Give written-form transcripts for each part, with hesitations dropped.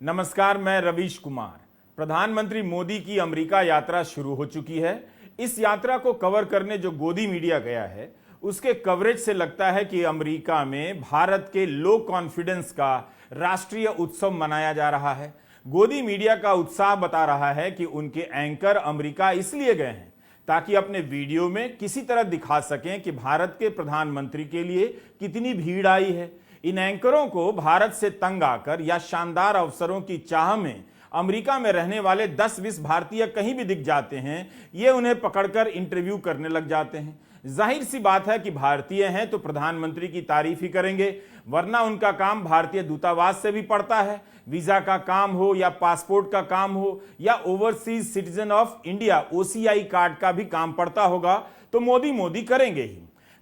नमस्कार, मैं रवीश कुमार। प्रधानमंत्री मोदी की अमेरिका यात्रा शुरू हो चुकी है। इस यात्रा को कवर करने जो गोदी मीडिया गया है, उसके कवरेज से लगता है कि अमेरिका में भारत के लो कॉन्फिडेंस का राष्ट्रीय उत्सव मनाया जा रहा है। गोदी मीडिया का उत्साह बता रहा है कि उनके एंकर अमेरिका इसलिए गए हैं ताकि अपने वीडियो में किसी तरह दिखा सकें कि भारत के प्रधानमंत्री के लिए कितनी भीड़ आई है। इन एंकरों को भारत से तंग आकर या शानदार अवसरों की चाह में अमेरिका में रहने वाले 10-20 भारतीय कहीं भी दिख जाते हैं, ये उन्हें पकड़कर इंटरव्यू करने लग जाते हैं। जाहिर सी बात है कि भारतीय हैं तो प्रधानमंत्री की तारीफ ही करेंगे, वरना उनका काम भारतीय दूतावास से भी पड़ता है। वीजा का काम हो या पासपोर्ट का काम हो या overseas citizen of India OCI card का भी काम पड़ता होगा तो मोदी करेंगे ही।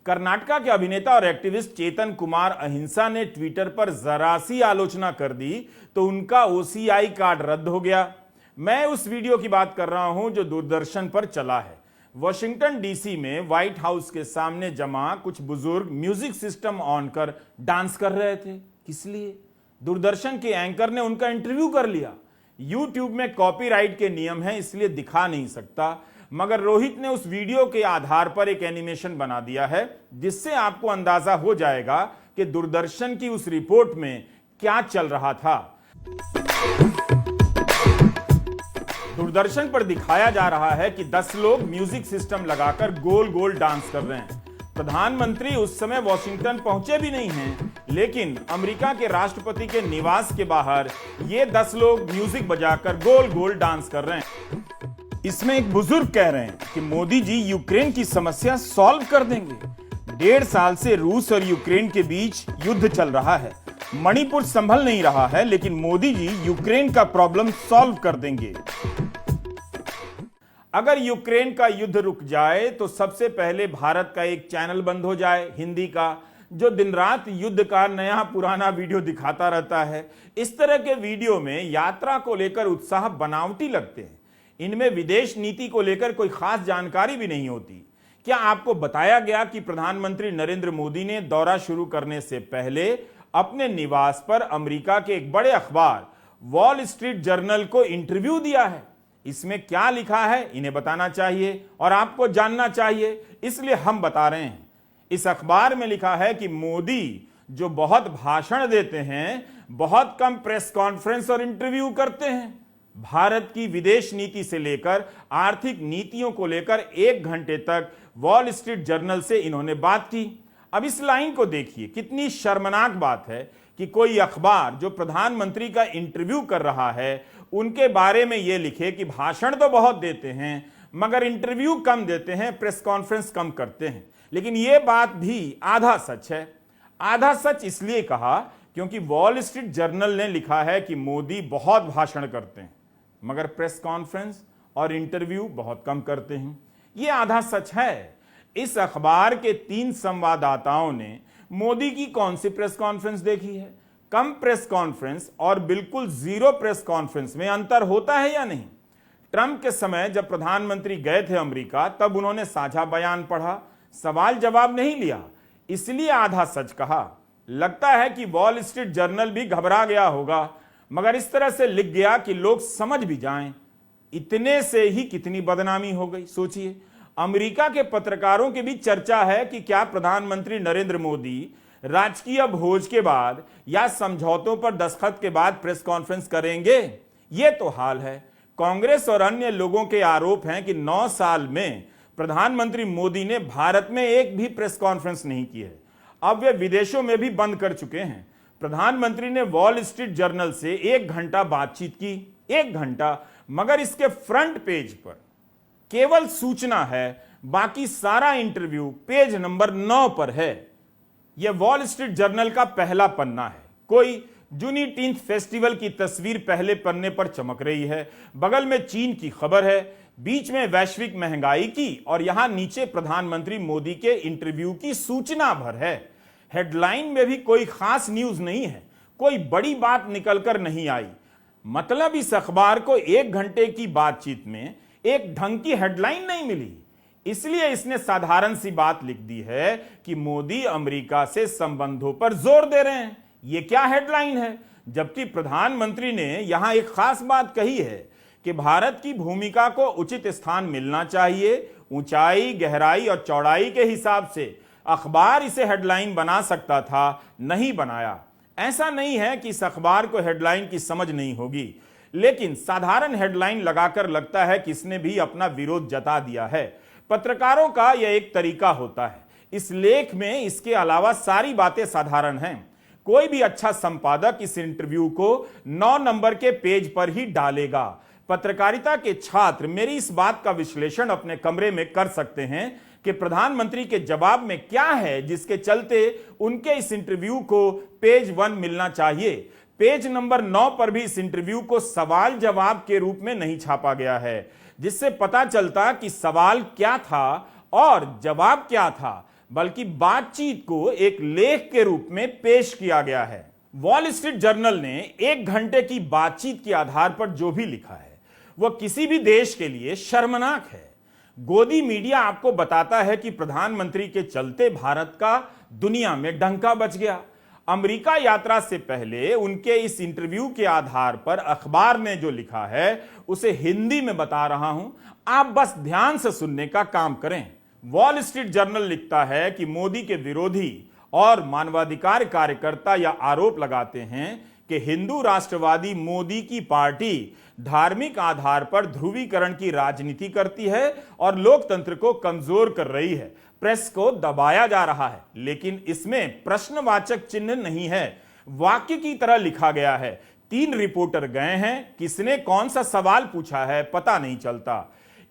कर्नाटका के अभिनेता और एक्टिविस्ट चेतन कुमार अहिंसा ने ट्विटर पर जरा सी आलोचना कर दी तो उनका OCI कार्ड रद्द हो गया। मैं उस वीडियो की बात कर रहा हूं जो दूरदर्शन पर चला है। वॉशिंगटन DC में व्हाइट हाउस के सामने जमा कुछ बुजुर्ग म्यूजिक सिस्टम ऑन कर डांस कर रहे थे। किस लिए? दूरदर्शन के एंकर ने उनका इंटरव्यू कर लिया। YouTube में कॉपीराइट के नियम हैं, इसलिए दिखा नहीं सकता, मगर रोहित ने उस वीडियो के आधार पर एक एनिमेशन बना दिया है जिससे आपको अंदाजा हो जाएगा कि दूरदर्शन की उस रिपोर्ट में क्या चल रहा था। दूरदर्शन पर दिखाया जा रहा है कि 10 लोग म्यूजिक सिस्टम लगाकर गोल गोल डांस कर रहे हैं। प्रधानमंत्री उस समय वॉशिंगटन पहुंचे भी नहीं हैं, लेकिन अमेरिका के राष्ट्रपति के निवास के बाहर ये 10 लोग म्यूजिक बजाकर गोल गोल डांस कर रहे हैं। इसमें एक बुजुर्ग कह रहे हैं कि मोदी जी यूक्रेन की समस्या सॉल्व कर देंगे। 1.5 साल से रूस और यूक्रेन के बीच युद्ध चल रहा है। मणिपुर संभल नहीं रहा है, लेकिन मोदी जी यूक्रेन का प्रॉब्लम सॉल्व कर देंगे। अगर यूक्रेन का युद्ध रुक जाए तो सबसे पहले भारत का एक चैनल बंद हो जाए, हिंदी का, जो दिन रात युद्ध का नया पुराना वीडियो दिखाता रहता है। इस तरह के वीडियो में यात्रा को लेकर उत्साह बनावटी लगते हैं। इनमें विदेश नीति को लेकर कोई खास जानकारी भी नहीं होती। क्या आपको बताया गया कि प्रधानमंत्री नरेंद्र मोदी ने दौरा शुरू करने से पहले अपने निवास पर अमेरिका के एक बड़े अखबार वॉल स्ट्रीट जर्नल को इंटरव्यू दिया है? इसमें क्या लिखा है इन्हें बताना चाहिए और आपको जानना चाहिए, इसलिए हम बता रहे हैं। इस अखबार में लिखा है कि मोदी जो बहुत भाषण देते हैं, बहुत कम प्रेस कॉन्फ्रेंस और इंटरव्यू करते हैं। भारत की विदेश नीति से लेकर आर्थिक नीतियों को लेकर 1 घंटे तक वॉल स्ट्रीट जर्नल से इन्होंने बात की। अब इस लाइन को देखिए, कितनी शर्मनाक बात है कि कोई अखबार जो प्रधानमंत्री का इंटरव्यू कर रहा है उनके बारे में यह लिखे कि भाषण तो बहुत देते हैं मगर इंटरव्यू कम देते हैं, प्रेस कॉन्फ्रेंस कम करते हैं। लेकिन यह बात भी आधा सच है। आधा सच इसलिए कहा क्योंकि वॉल स्ट्रीट जर्नल ने लिखा है कि मोदी बहुत भाषण करते हैं मगर प्रेस कॉन्फ्रेंस और इंटरव्यू बहुत कम करते हैं। यह आधा सच है। इस अखबार के 3 संवाददाताओं ने मोदी की कौन सी प्रेस कॉन्फ्रेंस देखी है? कम प्रेस कॉन्फ्रेंस और बिल्कुल 0 प्रेस कॉन्फ्रेंस में अंतर होता है या नहीं? ट्रंप के समय जब प्रधानमंत्री गए थे अमेरिका, तब उन्होंने साझा बयान पढ़ा, सवाल जवाब नहीं लिया, इसलिए आधा सच कहा। लगता है कि वॉल स्ट्रीट जर्नल भी घबरा गया होगा, मगर इस तरह से लिख गया कि लोग समझ भी जाएं। इतने से ही कितनी बदनामी हो गई। सोचिए, अमेरिका के पत्रकारों के बीच चर्चा है कि क्या प्रधानमंत्री नरेंद्र मोदी राजकीय भोज के बाद या समझौतों पर दस्तखत के बाद प्रेस कॉन्फ्रेंस करेंगे। यह तो हाल है। कांग्रेस और अन्य लोगों के आरोप हैं कि 9 साल में प्रधानमंत्री मोदी ने भारत में एक भी प्रेस कॉन्फ्रेंस नहीं की है। अब वे विदेशों में भी बंद कर चुके हैं। प्रधानमंत्री ने वॉल स्ट्रीट जर्नल से 1 घंटा बातचीत की, 1 घंटा, मगर इसके फ्रंट पेज पर केवल सूचना है, बाकी सारा इंटरव्यू पेज नंबर 9 पर है। यह वॉल स्ट्रीट जर्नल का पहला पन्ना है। कोई जूनीटीन्थ फेस्टिवल की तस्वीर पहले पन्ने पर चमक रही है, बगल में चीन की खबर है, बीच में वैश्विक महंगाई की और यहां नीचे प्रधानमंत्री मोदी के इंटरव्यू की सूचना भर है। हेडलाइन में भी कोई खास न्यूज नहीं है, कोई बड़ी बात निकलकर नहीं आई। मतलब इस अखबार को 1 घंटे की बातचीत में एक ढंग की हेडलाइन नहीं मिली, इसलिए इसने साधारण सी बात लिख दी है कि मोदी अमेरिका से संबंधों पर जोर दे रहे हैं। यह क्या हेडलाइन है? जबकि प्रधानमंत्री ने यहां एक खास बात कही है कि भारत की भूमिका को उचित स्थान मिलना चाहिए। ऊंचाई, गहराई और चौड़ाई के हिसाब से अखबार इसे हेडलाइन बना सकता था, नहीं बनाया। ऐसा नहीं है कि इस अखबार को हेडलाइन की समझ नहीं होगी, लेकिन साधारण हेडलाइन लगाकर लगता है कि इसने भी अपना विरोध जता दिया है। पत्रकारों का यह एक तरीका होता है। इस लेख में इसके अलावा सारी बातें साधारण हैं। कोई भी अच्छा संपादक इस इंटरव्यू को 9 नंबर के पेज पर ही डालेगा। पत्रकारिता के छात्र मेरी इस बात का विश्लेषण अपने कमरे में कर सकते हैं कि प्रधानमंत्री के जवाब में क्या है जिसके चलते उनके इस इंटरव्यू को पेज 1 मिलना चाहिए। पेज नंबर 9 पर भी इस इंटरव्यू को सवाल जवाब के रूप में नहीं छापा गया है, जिससे पता चलता कि सवाल क्या था और जवाब क्या था, बल्कि बातचीत को एक लेख के रूप में पेश किया गया है। वॉल स्ट्रीट जर्नल ने 1 घंटे की बातचीत के आधार पर जो भी लिखा है वह किसी भी देश के लिए शर्मनाक है। गोदी मीडिया आपको बताता है कि प्रधानमंत्री के चलते भारत का दुनिया में डंका बज गया। अमेरिका यात्रा से पहले उनके इस इंटरव्यू के आधार पर अखबार ने जो लिखा है उसे हिंदी में बता रहा हूं, आप बस ध्यान से सुनने का काम करें। वॉल स्ट्रीट जर्नल लिखता है कि मोदी के विरोधी और मानवाधिकार कार्यकर्ता यह आरोप लगाते हैं कि हिंदू राष्ट्रवादी मोदी की पार्टी धार्मिक आधार पर ध्रुवीकरण की राजनीति करती है और लोकतंत्र को कमजोर कर रही है, प्रेस को दबाया जा रहा है। लेकिन इसमें प्रश्नवाचक चिन्ह नहीं है, वाक्य की तरह लिखा गया है। 3 रिपोर्टर गए हैं, किसने कौन सा सवाल पूछा है पता नहीं चलता।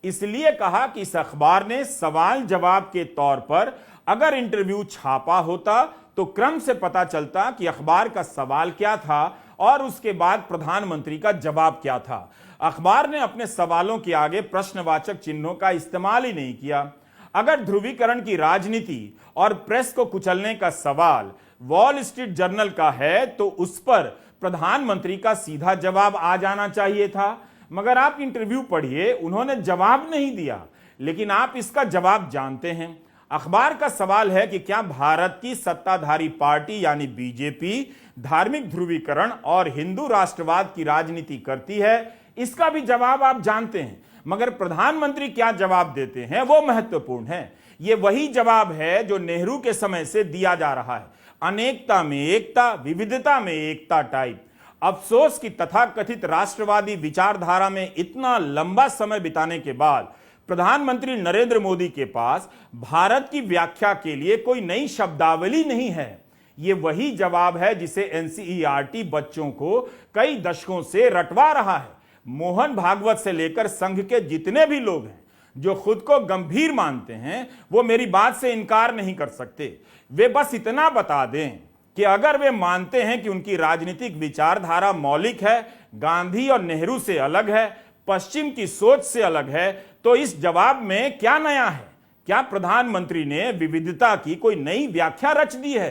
इसलिए कहा कि इस अखबार ने सवाल जवाब के तौर पर अगर इंटरव्यू छापा होता तो क्रम से पता चलता कि अखबार का सवाल क्या था और उसके बाद प्रधानमंत्री का जवाब क्या था। अखबार ने अपने सवालों के आगे प्रश्नवाचक चिन्हों का इस्तेमाल ही नहीं किया। अगर ध्रुवीकरण की राजनीति और प्रेस को कुचलने का सवाल वॉल स्ट्रीट जर्नल का है तो उस पर प्रधानमंत्री का सीधा जवाब आ जाना चाहिए था, मगर आप इंटरव्यू पढ़िए, उन्होंने जवाब नहीं दिया। लेकिन आप इसका जवाब जानते हैं। अखबार का सवाल है कि क्या भारत की सत्ताधारी पार्टी यानी बीजेपी धार्मिक ध्रुवीकरण और हिंदू राष्ट्रवाद की राजनीति करती है। इसका भी जवाब आप जानते हैं, मगर प्रधानमंत्री क्या जवाब देते हैं वो महत्वपूर्ण है। ये वही जवाब है जो नेहरू के समय से दिया जा रहा है, अनेकता में एकता, विविधता में एकता टाइप। अफसोस कि तथाकथित राष्ट्रवादी विचारधारा में इतना लंबा समय बिताने के बाद प्रधानमंत्री नरेंद्र मोदी के पास भारत की व्याख्या के लिए कोई नई शब्दावली नहीं है। यह वही जवाब है जिसे एनसीईआरटी बच्चों को कई दशकों से रटवा रहा है। मोहन भागवत से लेकर संघ के जितने भी लोग हैं जो खुद को गंभीर मानते हैं वो मेरी बात से इनकार नहीं कर सकते। वे बस इतना बता दें कि अगर वे मानते हैं कि उनकी राजनीतिक विचारधारा मौलिक है, गांधी और नेहरू से अलग है, पश्चिम की सोच से अलग है, तो इस जवाब में क्या नया है? क्या प्रधानमंत्री ने विविधता की कोई नई व्याख्या रच दी है?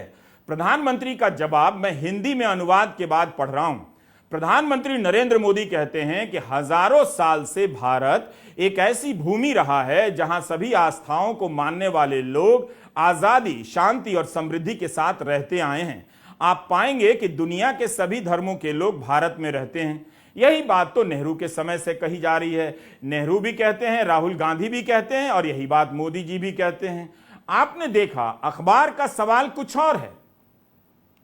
प्रधानमंत्री का जवाब मैं हिंदी में अनुवाद के बाद पढ़ रहा हूं। प्रधानमंत्री नरेंद्र मोदी कहते हैं कि हजारों साल से भारत एक ऐसी भूमि रहा है जहां सभी आस्थाओं को मानने वाले लोग आजादी, शांति और समृद्धि के साथ रहते आए हैं। आप पाएंगे कि दुनिया के सभी धर्मों के लोग भारत में रहते हैं। यही बात तो नेहरू के समय से कही जा रही है। नेहरू भी कहते हैं, राहुल गांधी भी कहते हैं और यही बात मोदी जी भी कहते हैं। आपने देखा अखबार का सवाल कुछ और है,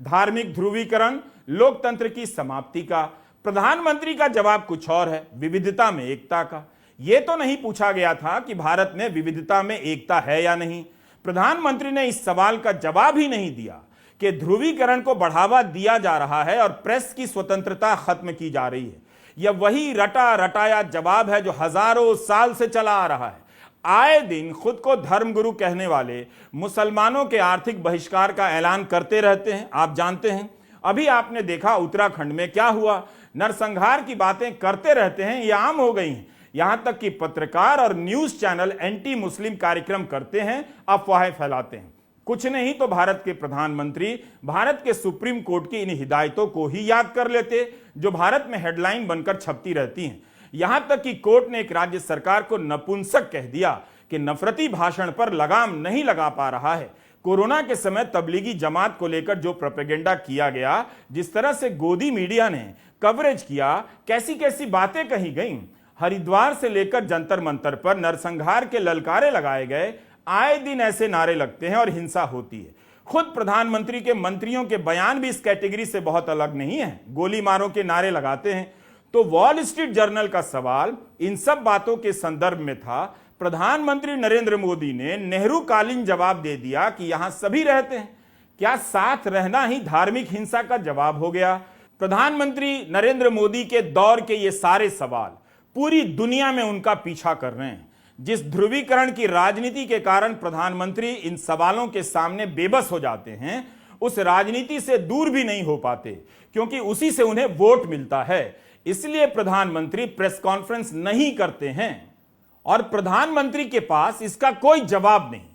धार्मिक ध्रुवीकरण, लोकतंत्र की समाप्ति का। प्रधानमंत्री का जवाब कुछ और है, विविधता में एकता का। यह तो नहीं पूछा गया था कि भारत में विविधता में एकता है या नहीं। प्रधानमंत्री ने इस सवाल का जवाब ही नहीं दिया कि ध्रुवीकरण को बढ़ावा दिया जा रहा है और प्रेस की स्वतंत्रता खत्म की जा रही है। यह वही रटा रटाया जवाब है जो हजारों साल से चला आ रहा है। आए दिन खुद को धर्मगुरु कहने वाले मुसलमानों के आर्थिक बहिष्कार का ऐलान करते रहते हैं। आप जानते हैं, अभी आपने देखा उत्तराखंड में क्या हुआ। नरसंहार की बातें करते रहते हैं, ये आम हो गई हैं। यहां तक कि पत्रकार और न्यूज चैनल एंटी मुस्लिम कार्यक्रम करते हैं, अफवाहें फैलाते हैं। कुछ नहीं तो भारत के प्रधानमंत्री भारत के सुप्रीम कोर्ट की इन हिदायतों को ही याद कर लेते जो भारत में हेडलाइन बनकर छपती रहती हैं। यहां तक कि कोर्ट ने एक राज्य सरकार को नपुंसक कह दिया कि नफरती भाषण पर लगाम नहीं लगा पा रहा है। कोरोना के समय तबलीगी जमात को लेकर जो प्रोपेगेंडा किया गया, जिस तरह से गोदी मीडिया ने कवरेज किया, कैसी कैसी बातें कही गईं, हरिद्वार से लेकर जंतर मंतर पर नरसंहार के ललकारे लगाए गए, आए दिन ऐसे नारे लगते हैं और हिंसा होती है। खुद प्रधानमंत्री के मंत्रियों के बयान भी इस कैटेगरी से बहुत अलग नहीं है, गोली मारो के नारे लगाते हैं। तो वॉल स्ट्रीट जर्नल का सवाल इन सब बातों के संदर्भ में था। प्रधानमंत्री नरेंद्र मोदी ने नेहरू कालीन जवाब दे दिया कि यहां सभी रहते हैं, क्या साथ रहना ही धार्मिक हिंसा का जवाब हो गया? प्रधानमंत्री नरेंद्र मोदी के दौर के ये सारे सवाल पूरी दुनिया में उनका पीछा कर रहे हैं। जिस ध्रुवीकरण की राजनीति के कारण प्रधानमंत्री इन सवालों के सामने बेबस हो जाते हैं, उस राजनीति से दूर भी नहीं हो पाते, क्योंकि उसी से उन्हें वोट मिलता है। इसलिए प्रधानमंत्री प्रेस कॉन्फ्रेंस नहीं करते हैं और प्रधानमंत्री के पास इसका कोई जवाब नहीं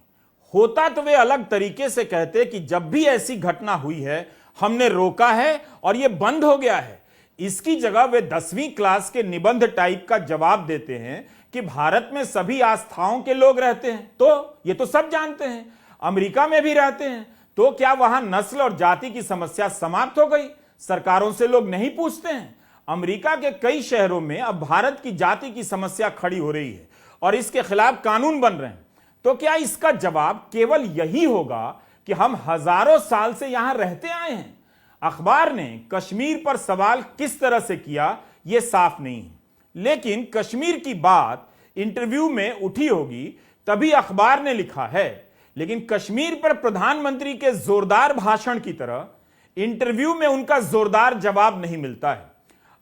होता तो वे अलग तरीके से कहते कि जब भी ऐसी घटना हुई है हमने रोका है और यह बंद हो गया है। इसकी जगह वे 10वीं क्लास के निबंध टाइप का जवाब देते हैं कि भारत में सभी आस्थाओं के लोग रहते हैं। तो ये तो सब जानते हैं, अमेरिका में भी रहते हैं, तो क्या वहां नस्ल और जाति की समस्या समाप्त हो गई? सरकारों से लोग नहीं पूछते हैं? अमेरिका के कई शहरों में अब भारत की जाति की समस्या खड़ी हो रही है और इसके खिलाफ कानून बन रहे हैं। तो क्या इसका जवाब केवल यही होगा कि हम हजारों साल से यहां रहते आए हैं? अखबार ने कश्मीर पर सवाल किस तरह से किया यह साफ नहीं है, लेकिन कश्मीर की बात इंटरव्यू में उठी होगी तभी अखबार ने लिखा है। लेकिन कश्मीर पर प्रधानमंत्री के जोरदार भाषण की तरह इंटरव्यू में उनका जोरदार जवाब नहीं मिलता है।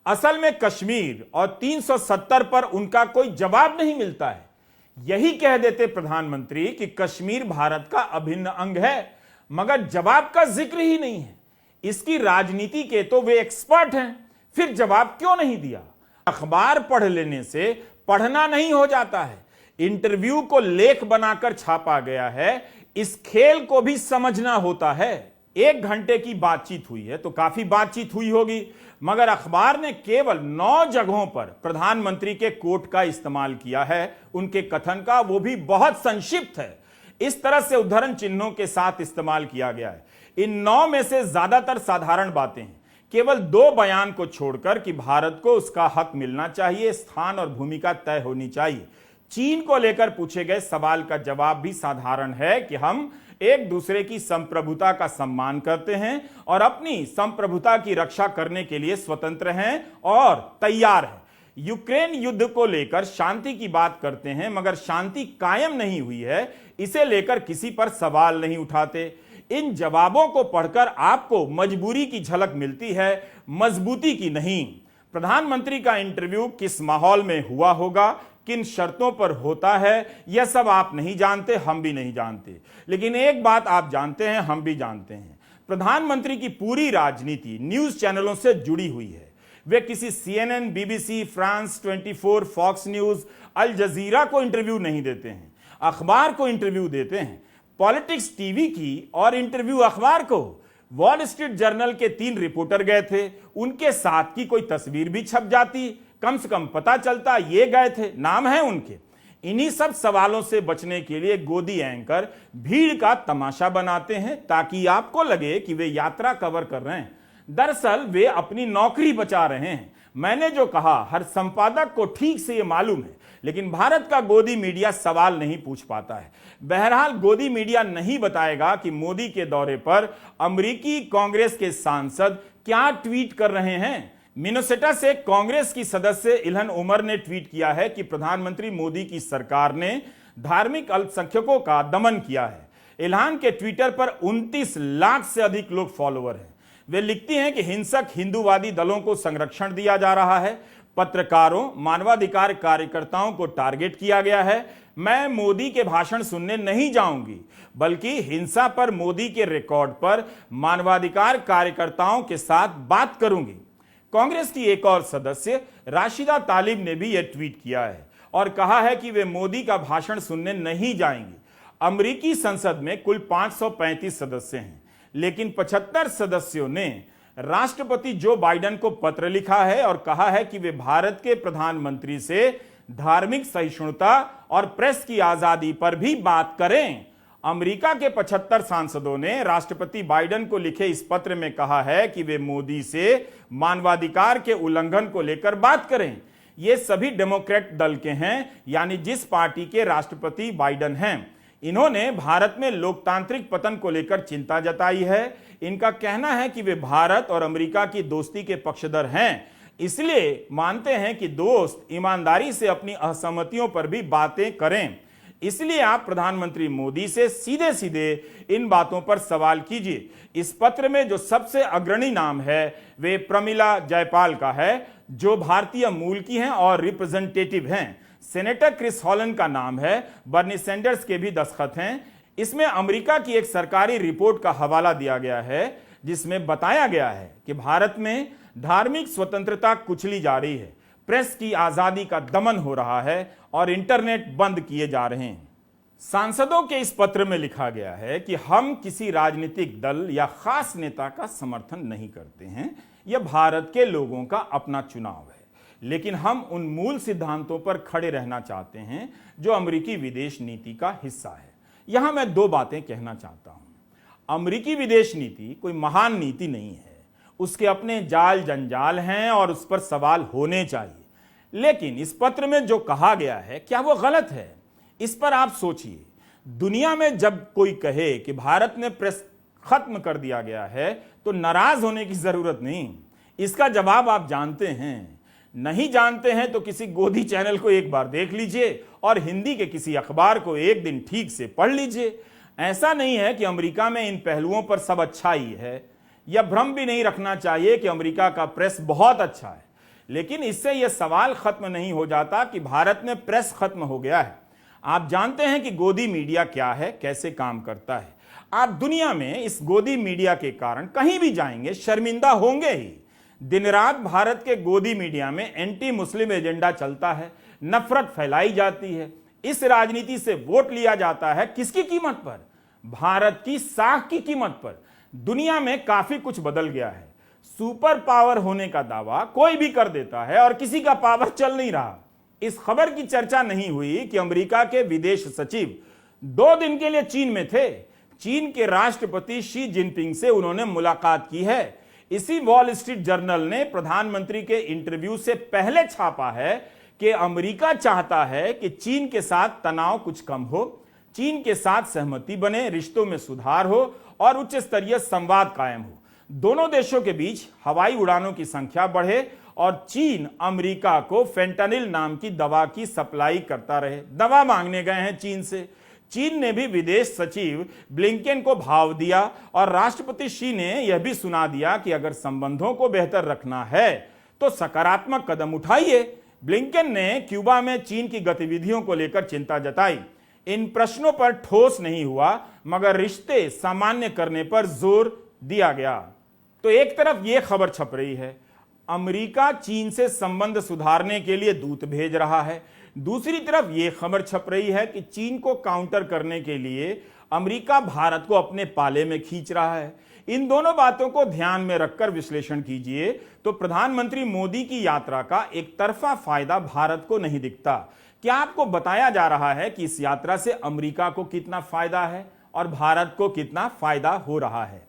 असल में कश्मीर और 370 पर उनका कोई जवाब नहीं मिलता है। यही कह देते प्रधानमंत्री कि कश्मीर भारत का अभिन्न अंग है, मगर जवाब का जिक्र ही नहीं है। इसकी राजनीति के तो वे एक्सपर्ट हैं, फिर जवाब क्यों नहीं दिया? अखबार पढ़ लेने से पढ़ना नहीं हो जाता है, इंटरव्यू को लेख बनाकर छापा गया है, इस खेल को भी समझना होता है। 1 घंटे की बातचीत हुई है तो काफी बातचीत हुई होगी, मगर अखबार ने केवल 9 जगहों पर प्रधानमंत्री के कोट का इस्तेमाल किया है, उनके कथन का, वो भी बहुत संक्षिप्त है। इस तरह से उद्धरण चिन्हों के साथ इस्तेमाल किया गया है। इन 9 में से ज्यादातर साधारण बातें हैं, केवल 2 बयान को छोड़कर कि भारत को उसका हक मिलना चाहिए, स्थान और भूमिका तय होनी चाहिए। चीन को लेकर पूछे गए सवाल का जवाब भी साधारण है कि हम एक दूसरे की संप्रभुता का सम्मान करते हैं और अपनी संप्रभुता की रक्षा करने के लिए स्वतंत्र हैं और तैयार हैं। यूक्रेन युद्ध को लेकर शांति की बात करते हैं, मगर शांति कायम नहीं हुई है, इसे लेकर किसी पर सवाल नहीं उठाते। इन जवाबों को पढ़कर आपको मजबूरी की झलक मिलती है, मजबूती की नहीं। प्रधानमंत्री का इंटरव्यू किस माहौल में हुआ होगा, किन शर्तों पर होता है, यह सब आप नहीं जानते, हम भी नहीं जानते। लेकिन एक बात आप जानते हैं, हम भी जानते हैं, प्रधानमंत्री की पूरी राजनीति न्यूज चैनलों से जुड़ी हुई है। वे किसी CNN, BBC, France 24, Fox News, Al Jazeera को इंटरव्यू नहीं देते हैं, अखबार को इंटरव्यू देते हैं। पॉलिटिक्स टीवी की और इंटरव्यू अखबार को। वॉल स्ट्रीट जर्नल के 3 रिपोर्टर गए थे, उनके साथ की कोई तस्वीर भी छप जाती, कम से कम पता चलता ये गए थे, नाम है उनके। इन्हीं सब सवालों से बचने के लिए गोदी एंकर भीड़ का तमाशा बनाते हैं ताकि आपको लगे कि वे यात्रा कवर कर रहे हैं। दरअसल वे अपनी नौकरी बचा रहे हैं। मैंने जो कहा हर संपादक को ठीक से ये मालूम है, लेकिन भारत का गोदी मीडिया सवाल नहीं पूछ पाता है। बहरहाल गोदी मीडिया नहीं बताएगा कि मोदी के दौरे पर अमेरिकी कांग्रेस के सांसद क्या ट्वीट कर रहे हैं। मिनेसोटा से कांग्रेस की सदस्य इल्हन उमर ने ट्वीट किया है कि प्रधानमंत्री मोदी की सरकार ने धार्मिक अल्पसंख्यकों का दमन किया है। इल्हान के ट्विटर पर 29 लाख से अधिक लोग फॉलोअर हैं। वे लिखती हैं कि हिंसक हिंदूवादी दलों को संरक्षण दिया जा रहा है, पत्रकारों, मानवाधिकार कार्यकर्ताओं को टारगेट किया गया है। मैं मोदी के भाषण सुनने नहीं जाऊंगी, बल्कि हिंसा पर मोदी के रिकॉर्ड पर मानवाधिकार कार्यकर्ताओं के साथ बात करूंगी। कांग्रेस की एक और सदस्य राशिदा तालिब ने भी यह ट्वीट किया है और कहा है कि वे मोदी का भाषण सुनने नहीं जाएंगे। अमेरिकी संसद में कुल 535 सदस्य हैं, लेकिन 75 सदस्यों ने राष्ट्रपति जो बाइडेन को पत्र लिखा है और कहा है कि वे भारत के प्रधानमंत्री से धार्मिक सहिष्णुता और प्रेस की आजादी पर भी बात करें। अमेरिका के 75 सांसदों ने राष्ट्रपति बाइडेन को लिखे इस पत्र में कहा है कि वे मोदी से मानवाधिकार के उल्लंघन को लेकर बात करें। ये सभी डेमोक्रेट दल के हैं, यानी जिस पार्टी के राष्ट्रपति बाइडेन हैं। इन्होंने भारत में लोकतांत्रिक पतन को लेकर चिंता जताई है। इनका कहना है कि वे भारत और अमेरिका की दोस्ती के पक्षधर हैं, इसलिए मानते हैं कि दोस्त ईमानदारी से अपनी असहमतियों पर भी बातें करें। इसलिए आप प्रधानमंत्री मोदी से सीधे सीधे इन बातों पर सवाल कीजिए। इस पत्र में जो सबसे अग्रणी नाम है वे प्रमिला जयपाल का है, जो भारतीय मूल की हैं और रिप्रेजेंटेटिव हैं। सेनेटर क्रिस हॉलन का नाम है। बर्नी सैंडर्स के भी दस्तखत हैं। इसमें अमेरिका की एक सरकारी रिपोर्ट का हवाला दिया गया है, जिसमें बताया गया है कि भारत में धार्मिक स्वतंत्रता कुचली जा रही है, प्रेस की आजादी का दमन हो रहा है और इंटरनेट बंद किए जा रहे हैं। सांसदों के इस पत्र में लिखा गया है कि हम किसी राजनीतिक दल या खास नेता का समर्थन नहीं करते हैं। यह भारत के लोगों का अपना चुनाव है, लेकिन हम उन मूल सिद्धांतों पर खड़े रहना चाहते हैं जो अमेरिकी विदेश नीति का हिस्सा है। यहां मैं दो बातें कहना चाहता हूं। अमेरिकी विदेश नीति कोई महान नीति नहीं है, उसके अपने जाल जंजाल हैं और उस पर सवाल होने चाहिए। लेकिन इस पत्र में जो कहा गया है, क्या वो गलत है? इस पर आप सोचिए। दुनिया में जब कोई कहे कि भारत ने प्रेस खत्म कर दिया गया है, तो नाराज होने की जरूरत नहीं। इसका जवाब आप जानते हैं। नहीं जानते हैं तो किसी गोदी चैनल को एक बार देख लीजिए और हिंदी के किसी अखबार को एक दिन ठीक से पढ़ लीजिए। ऐसा नहीं है कि अमेरिका में इन पहलुओं पर सब अच्छा ही है। यह भ्रम भी नहीं रखना चाहिए कि अमेरिका का प्रेस बहुत अच्छा है, लेकिन इससे यह सवाल खत्म नहीं हो जाता कि भारत में प्रेस खत्म हो गया है। आप जानते हैं कि गोदी मीडिया क्या है, कैसे काम करता है। आप दुनिया में इस गोदी मीडिया के कारण कहीं भी जाएंगे शर्मिंदा होंगे ही। दिन रात भारत के गोदी मीडिया में एंटी मुस्लिम एजेंडा चलता है, नफरत फैलाई जाती है। इस राजनीति से वोट लिया जाता है। किसकी कीमत पर? भारत की साख की कीमत पर। दुनिया में काफी कुछ बदल गया है। सुपर पावर होने का दावा कोई भी कर देता है और किसी का पावर चल नहीं रहा। इस खबर की चर्चा नहीं हुई कि अमेरिका के विदेश सचिव 2 दिन के लिए चीन में थे। चीन के राष्ट्रपति शी जिनपिंग से उन्होंने मुलाकात की है। इसी वॉल स्ट्रीट जर्नल ने प्रधानमंत्री के इंटरव्यू से पहले छापा है कि अमेरिका चाहता है कि चीन के साथ तनाव कुछ कम हो, चीन के साथ सहमति बने, रिश्तों में सुधार हो और उच्च स्तरीय संवाद कायम हो। दोनों देशों के बीच हवाई उड़ानों की संख्या बढ़े और चीन अमेरिका को फेंटानिल नाम की दवा की सप्लाई करता रहे। दवा मांगने गए हैं चीन से। चीन ने भी विदेश सचिव ब्लिंकेन को भाव दिया और राष्ट्रपति शी ने यह भी सुना दिया कि अगर संबंधों को बेहतर रखना है तो सकारात्मक कदम उठाइए। ब्लिंकेन ने क्यूबा में चीन की गतिविधियों को लेकर चिंता जताई। इन प्रश्नों पर ठोस नहीं हुआ, मगर रिश्ते सामान्य करने पर जोर दिया गया। तो एक तरफ यह खबर छप रही है, अमेरिका चीन से संबंध सुधारने के लिए दूत भेज रहा है। दूसरी तरफ यह खबर छप रही है कि चीन को काउंटर करने के लिए अमेरिका भारत को अपने पाले में खींच रहा है। इन दोनों बातों को ध्यान में रखकर विश्लेषण कीजिए तो प्रधानमंत्री मोदी की यात्रा का एक तरफा फायदा भारत को नहीं दिखता। क्या आपको बताया जा रहा है कि इस यात्रा से अमेरिका को कितना फायदा है और भारत को कितना फायदा हो रहा है?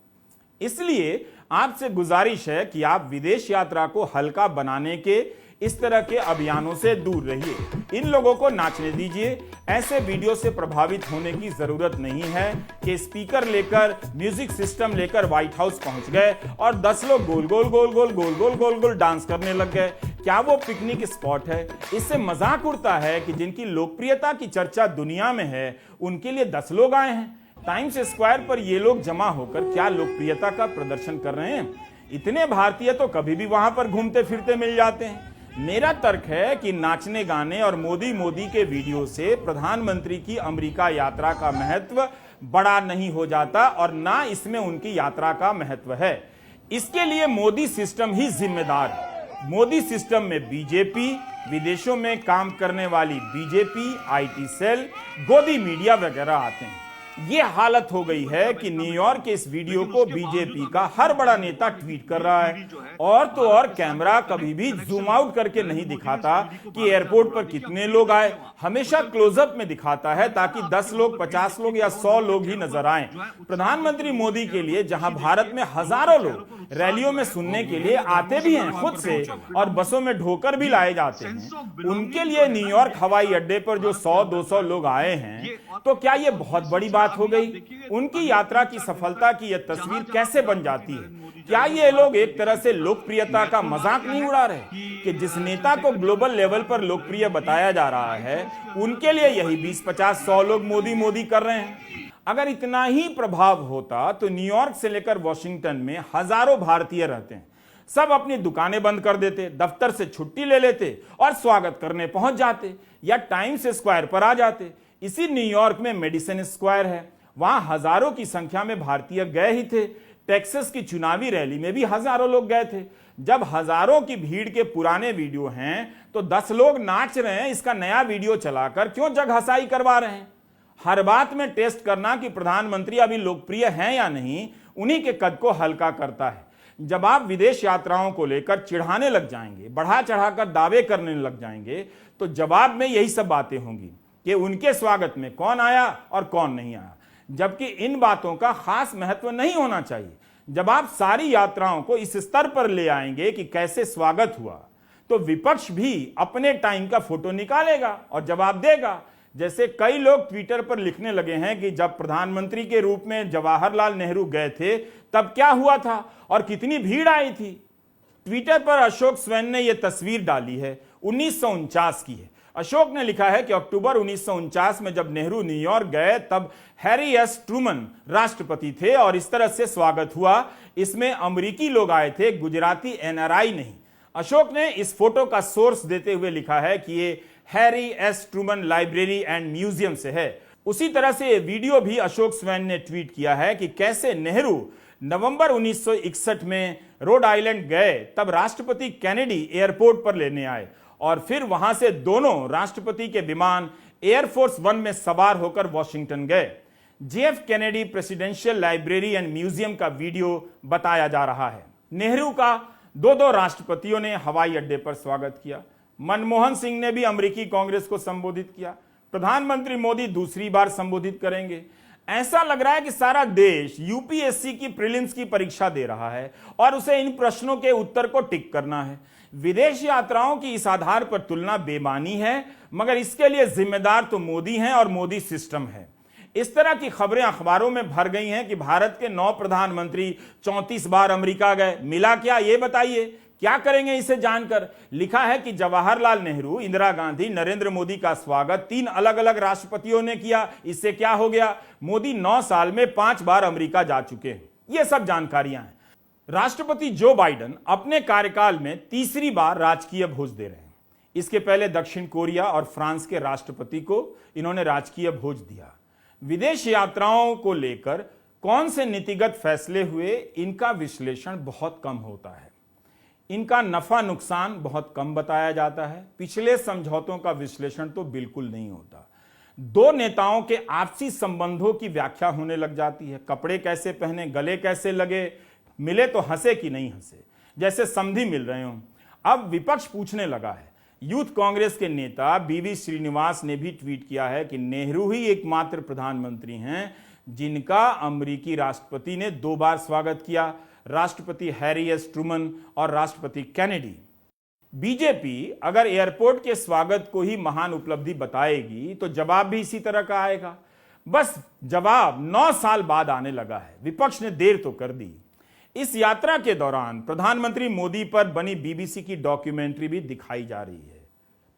इसलिए आपसे गुजारिश है कि आप विदेश यात्रा को हल्का बनाने के इस तरह के अभियानों से दूर रहिए। इन लोगों को नाचने दीजिए। ऐसे वीडियो से प्रभावित होने की जरूरत नहीं है कि स्पीकर लेकर, म्यूजिक सिस्टम लेकर व्हाइट हाउस पहुंच गए और 10 लोग गोल गोल गोल गोल गोल गोल गोल गोल डांस करने लग गए। क्या वो पिकनिक स्पॉट है? इससे मजाक उड़ता है कि जिनकी लोकप्रियता की चर्चा दुनिया में है, उनके लिए 10 लोग आए हैं। टाइम्स स्क्वायर पर ये लोग जमा होकर क्या लोकप्रियता का प्रदर्शन कर रहे हैं? इतने भारतीय तो कभी भी वहां पर घूमते फिरते मिल जाते हैं। मेरा तर्क है कि नाचने गाने और मोदी के वीडियो से प्रधानमंत्री की अमेरिका यात्रा का महत्व बड़ा नहीं हो जाता और ना इसमें उनकी यात्रा का महत्व है। इसके लिए मोदी सिस्टम ही जिम्मेदार है। मोदी सिस्टम में बीजेपी, विदेशों में काम करने वाली बीजेपी, आईटी सेल, गोदी मीडिया वगैरह आते हैं। ये हालत हो गई है कि न्यूयॉर्क के इस वीडियो को बीजेपी का हर बड़ा नेता ट्वीट कर रहा है, और तो और कैमरा कभी भी जूम आउट करके नहीं दिखाता कि एयरपोर्ट पर कितने लोग आए, हमेशा क्लोजअप में दिखाता है ताकि 10 लोग, 50 लोग या 100 लोग ही नजर आए। प्रधानमंत्री मोदी के लिए जहां भारत में हजारों लोग रैलियों में सुनने के लिए आते भी हैं खुद से और बसों में ढोकर भी लाए जाते हैं, उनके लिए न्यूयॉर्क हवाई अड्डे पर जो 100-200 लोग आए हैं, तो क्या यह बहुत बड़ी बात हो गई? उनकी यात्रा की सफलता की यह तस्वीर कैसे बन जाती है? क्या ये लोग एक तरह से लोकप्रियता का मजाक नहीं उड़ा रहे कि जिस नेता को ग्लोबल लेवल पर लोकप्रिय बताया जा रहा है, उनके लिए यही 20, 50, 100 लोग मोदी मोदी कर रहे हैं? अगर इतना ही प्रभाव होता तो न्यूयॉर्क से लेकर वॉशिंगटन में हजारों भारतीय रहते हैं, सब अपनी दुकानें बंद कर देते, दफ्तर से छुट्टी ले लेते और स्वागत करने पहुंच जाते या टाइम्स स्क्वायर पर आ जाते। इसी न्यूयॉर्क में मेडिसन स्क्वायर है, वहां हजारों की संख्या में भारतीय गए ही थे। टेक्सास की चुनावी रैली में भी हजारों लोग गए थे। जब हजारों की भीड़ के पुराने वीडियो हैं तो 10 लोग नाच रहे हैं, इसका नया वीडियो चलाकर क्यों जग हंसाई करवा रहे हैं? हर बात में टेस्ट करना कि प्रधानमंत्री अभी लोकप्रिय हैं या नहीं, उन्हीं के कद को हल्का करता है। जब आप विदेश यात्राओं को लेकर चिढ़ाने लग जाएंगे, बढ़ा चढ़ाकर दावे करने लग जाएंगे, तो जवाब में यही सब बातें होंगी कि उनके स्वागत में कौन आया और कौन नहीं आया, जबकि इन बातों का खास महत्व नहीं होना चाहिए। जब आप सारी यात्राओं को इस स्तर पर ले आएंगे कि कैसे स्वागत हुआ, तो विपक्ष भी अपने टाइम का फोटो निकालेगा और जवाब देगा। जैसे कई लोग ट्विटर पर लिखने लगे हैं कि जब प्रधानमंत्री के रूप में जवाहरलाल नेहरू गए थे तब क्या हुआ था और कितनी भीड़ आई थी। ट्विटर पर अशोक स्वैन ने यह तस्वीर डाली है, 1949 की है। अशोक ने लिखा है कि अक्टूबर 1949 में जब नेहरू न्यूयॉर्क गए तब हैरी एस ट्रूमन राष्ट्रपति थे और इस तरह से स्वागत हुआ। इसमें अमेरिकी लोग आए थे, गुजराती एनआरआई नहीं। अशोक ने इस फोटो का सोर्स देते हुए लिखा है कि ये Harry S Truman library and museum से है। उसी तरह से ये वीडियो भी अशोक स्वैन ने ट्वीट किया है कि कैसे नेहरू नवंबर 1961 में रोड आइलैंड गए, तब राष्ट्रपति कैनेडी एयरपोर्ट पर लेने आए और फिर वहां से दोनों राष्ट्रपति के विमान एयरफोर्स 1 में सवार होकर वॉशिंगटन गए। JF Kennedy presidential library and museum का वीडियो बताया जा रहा है। नेहरू का दो राष्ट्रपतियों ने हवाई अड्डे पर स्वागत किया। मनमोहन सिंह ने भी अमेरिकी कांग्रेस को संबोधित किया। प्रधानमंत्री मोदी दूसरी बार संबोधित करेंगे। ऐसा लग रहा है कि सारा देश यूपीएससी की प्रीलिम्स की परीक्षा दे रहा है और उसे इन प्रश्नों के उत्तर को टिक करना है। विदेश यात्राओं की इस आधार पर तुलना बेमानी है, मगर इसके लिए जिम्मेदार तो मोदी हैं और मोदी सिस्टम है। इस तरह की खबरें अखबारों में भर गई हैं कि भारत के 9 प्रधानमंत्री 34 बार अमेरिका गए, मिला क्या ये बताइए, क्या करेंगे इसे जानकर। लिखा है कि जवाहरलाल नेहरू, इंदिरा गांधी, नरेंद्र मोदी का स्वागत 3 अलग अलग राष्ट्रपतियों ने किया। इससे क्या हो गया? मोदी 9 साल में 5 बार अमेरिका जा चुके हैं। ये सब जानकारियां हैं। राष्ट्रपति जो बाइडेन अपने कार्यकाल में तीसरी बार राजकीय भोज दे रहे हैं। इसके पहले दक्षिण कोरिया और फ्रांस के राष्ट्रपति को इन्होंने राजकीय भोज दिया। विदेश यात्राओं को लेकर कौन से नीतिगत फैसले हुए, इनका विश्लेषण बहुत कम होता है। इनका नफा नुकसान बहुत कम बताया जाता है। पिछले समझौतों का विश्लेषण तो बिल्कुल नहीं होता। 2 नेताओं के आपसी संबंधों की व्याख्या होने लग जाती है। कपड़े कैसे पहने, गले कैसे लगे, मिले तो हंसे कि नहीं हंसे, जैसे समधी मिल रहे हों। अब विपक्ष पूछने लगा है। यूथ कांग्रेस के नेता बीवी श्रीनिवास ने भी ट्वीट किया है कि नेहरू ही एकमात्र प्रधानमंत्री हैं जिनका अमेरिकी राष्ट्रपति ने 2 बार स्वागत किया, राष्ट्रपति हैरी एस ट्रूमन और राष्ट्रपति कैनेडी। बीजेपी अगर एयरपोर्ट के स्वागत को ही महान उपलब्धि बताएगी तो जवाब भी इसी तरह का आएगा। बस जवाब 9 साल बाद आने लगा है। विपक्ष ने देर तो कर दी। इस यात्रा के दौरान प्रधानमंत्री मोदी पर बनी बीबीसी की डॉक्यूमेंट्री भी दिखाई जा रही है।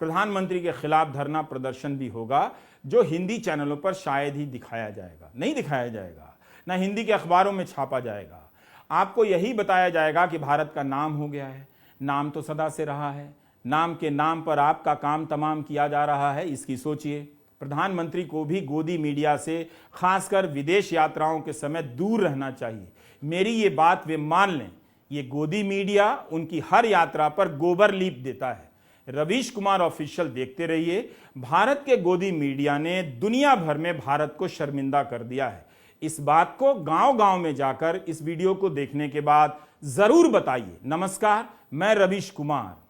प्रधानमंत्री के खिलाफ धरना प्रदर्शन भी होगा, जो हिंदी चैनलों पर शायद ही दिखाया जाएगा। नहीं दिखाया जाएगा, ना हिंदी के अखबारों में छापा जाएगा। आपको यही बताया जाएगा कि भारत का नाम हो गया है। नाम तो सदा से रहा है। नाम के नाम पर आपका काम तमाम किया जा रहा है, इसकी सोचिए। प्रधानमंत्री को भी गोदी मीडिया से, खासकर विदेश यात्राओं के समय, दूर रहना चाहिए। मेरी ये बात वे मान लें। ये गोदी मीडिया उनकी हर यात्रा पर गोबर लीप देता है। रवीश कुमार ऑफिशियल देखते रहिए। भारत के गोदी मीडिया ने दुनिया भर में भारत को शर्मिंदा कर दिया है। इस बात को गांव-गांव में जाकर इस वीडियो को देखने के बाद जरूर बताइए। नमस्कार, मैं रवीश कुमार।